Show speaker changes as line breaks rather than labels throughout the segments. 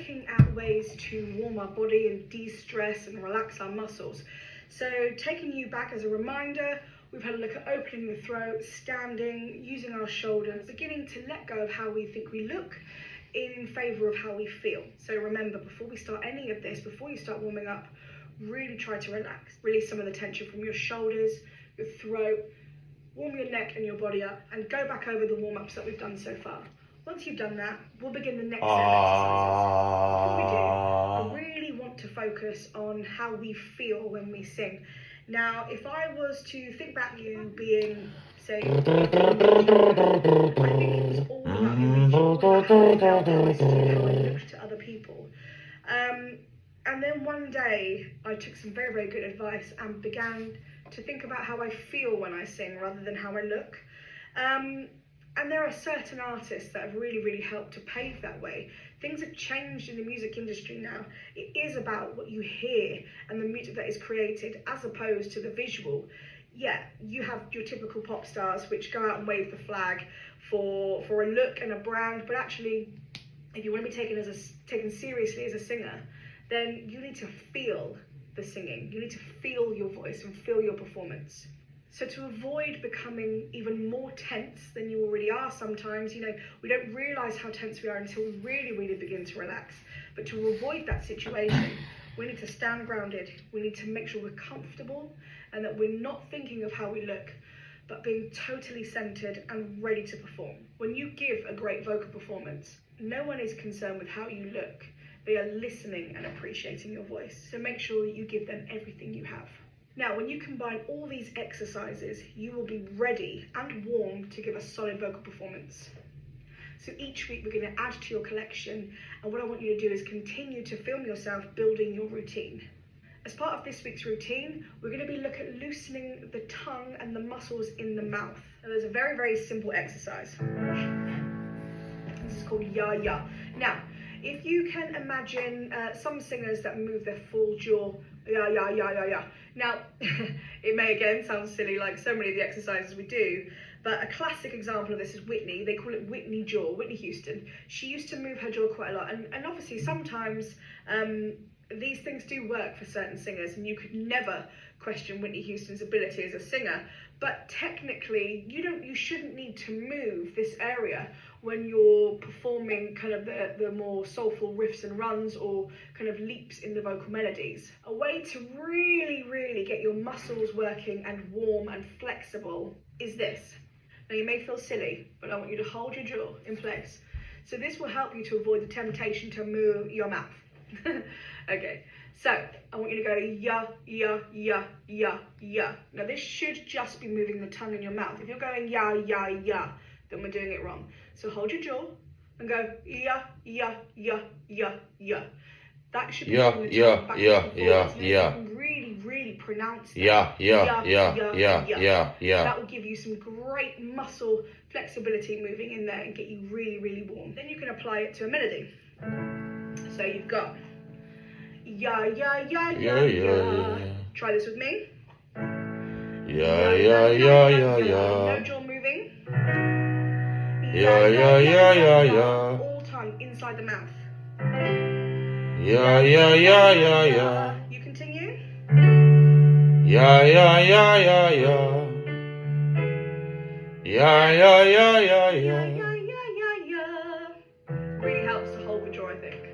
looking at ways to warm our body and de-stress and relax our muscles. So taking you back as a reminder, we've had a look at opening the throat, standing, using our shoulders, beginning to let go of how we think we look in favour of how we feel. So remember, before we start any of this, before you start warming up, really try to relax. Release some of the tension from your shoulders, your throat, warm your neck and your body up, and go back over the warm-ups that we've done so far. Once you've done that, we'll begin the next set of exercises. Before we do, I really want to focus on how we feel when we sing. Now, if I was to think back you being, say, I think it was all about your reach, all about how I felt, how I looked to other people. And then one day, I took some very, very good advice and began to think about how I feel when I sing rather than how I look. And there are certain artists that have really, really helped to pave that way. Things have changed in the music industry now. It is about what you hear and the music that is created as opposed to the visual. Yeah, you have your typical pop stars which go out and wave the flag for a look and a brand, but actually, if you want to be taken seriously as a singer, then you need to feel the singing. You need to feel your voice and feel your performance. So to avoid becoming even more tense than you already are sometimes, we don't realise how tense we are until we really, really begin to relax. But to avoid that situation, we need to stand grounded. We need to make sure we're comfortable and that we're not thinking of how we look, but being totally centred and ready to perform. When you give a great vocal performance, no one is concerned with how you look. They are listening and appreciating your voice. So make sure that you give them everything you have. Now, when you combine all these exercises, you will be ready and warm to give a solid vocal performance. So each week we're going to add to your collection, and what I want you to do is continue to film yourself building your routine. As part of this week's routine, we're going to be looking at loosening the tongue and the muscles in the mouth. And there's a very, very simple exercise. This is called ya-ya. Now, if you can imagine some singers that move their full jaw, ya, ya, ya, ya, ya. Now, it may again sound silly like so many of the exercises we do, but a classic example of this is Whitney. They call it Whitney jaw, Whitney Houston. She used to move her jaw quite a lot, and obviously sometimes these things do work for certain singers, and you could never question Whitney Houston's ability as a singer, but technically you shouldn't need to move this area when you're performing kind of the more soulful riffs and runs or kind of leaps in the vocal melodies. A way to really, really get your muscles working and warm and flexible is this. Now, you may feel silly, but I want you to hold your jaw in place. So this will help you to avoid the temptation to move your mouth. Okay, so I want you to go ya, ya, ya, ya, ya. Now this should just be moving the tongue in your mouth. If you're going ya, ya, ya, then we're doing it wrong. So hold your jaw and go ya, ya, ya, ya, ya. That should be moving the tongue back and forth. You can really, really pronounce that. Yeah. That will give you some great muscle flexibility moving in there and get you really, really warm. Then you can apply it to a melody. So you've got ya, ya, ya, ya, ya. Try this with me. Ya, ya, ya, ya, ya. No jaw moving. Ya, ya, ya, ya, ya. All tongue inside the mouth. Ya, ya, ya, ya, ya. You continue. Ya, ya, ya, ya, ya. Ya, ya, ya, ya, ya. Really helps to hold the jaw, I think.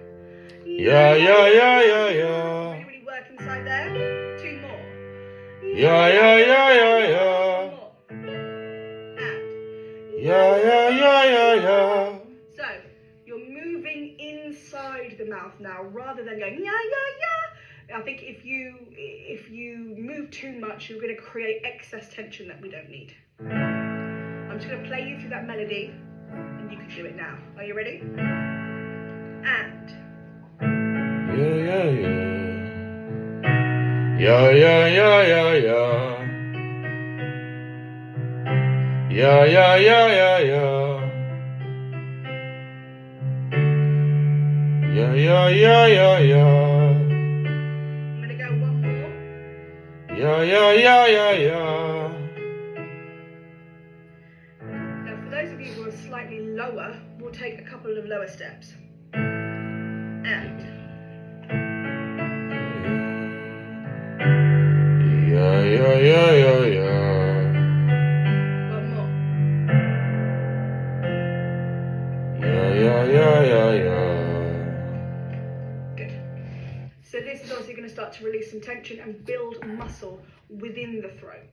Ya, ya, ya, ya, ya. Really, really work inside there. Two more. Ya, ya, ya, ya, ya. And ya, ya, ya, ya, ya. So you're moving inside the mouth now rather than going ya, ya, ya. I think if you move too much, you're going to create excess tension that we don't need. I'm just going to play you through that melody, and you can do it now. Are you ready? And yeah, yeah, yeah. Yeah, yeah, yeah, yeah, yeah. Yeah, yeah, yeah, yeah, yeah. Yeah, yeah, yeah, yeah, yeah. I'm gonna go one more. Yeah, yeah, yeah, yeah, yeah. Now, for those of you who are slightly lower, we'll take a couple of lower steps. And And one more. Good. So this is obviously going to start to release some tension and build muscle within the throat.